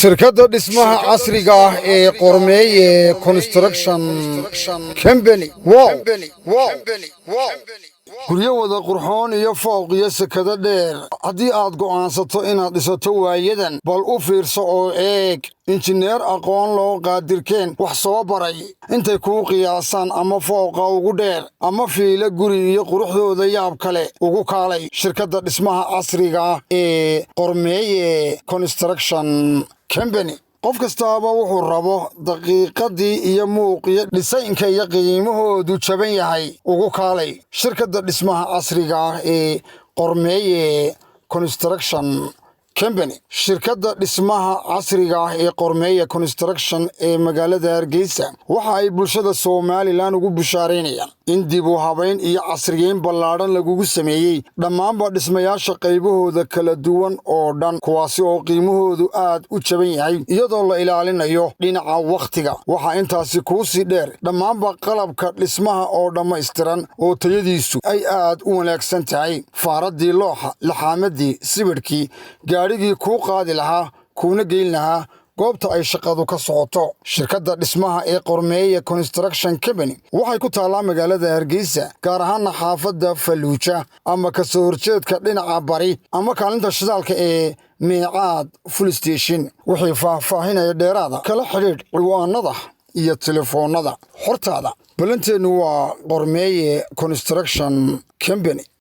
shirkadda dhismaha casriga ah ee Qormeeye Construction Company. Guryo wada qurxoon iyo fooq iyo sakada dheer. Haddii aad go'aansato inaad dhisato waayadan, bal u fiirso oo eeg. injineer aqoon loo qaadirkeen wax soo baray intay kuu qiyaasaan ama fooqa ugu dheer ama fiilo guri iyo quruxdooda yaab kale ugu kaalay shirkadda dhismaha casriga ah ee Qormeeye Construction Company. qof kastaaba wuxuu rabo daqiiqadii iyo muuqiyo dhisaynka iyo qiimahoodu jaban yahay ugu kaalay shirkadda dhismaha casriga ah ee Qormeeye Construction Company. shirkadda dhismaha casriga ah ee Qormeeye Construction ee magaalada Hargeysa waxa ay bulshada Soomaaliland ugu bushaaraynayaan in dib u habayn iyo casriyeyn ballaadhan lagu sameeyay dhammaanba dhismayaasha qaybahooda kala duwan oo dhan, kuwaasi oo qiimahoodu aad u jaban yahay iyadoo la ilaalinayo dhinaca waqtiga. waxaa intaasi kuu sii dheer dhammaanba qalabka dhismaha oo dhammaystiran oo tayadiisu ay aad u wanaagsan tahay. faaradii looxa, laxaamadii, sibidhkii, gaadhigii kuu qaadi lahaa kuuna geyn lahaa goobta ay shaqadu ka socoto. shirkadda dhismaha ee Qormeeye Construction Company waxay ku taallaa magaalada Hargeysa, gaar ahaan xaafadda Faluuja ama ka soo horjeedka dhinaca bari ama kaalinta shidaalka ee Meecaad Full Station. wixii faahfaahinaya dheeraada kala xidhiidh ciwaanada iyo telefoonada hortaada. ballanteenu waa Qormeeye Construction Company.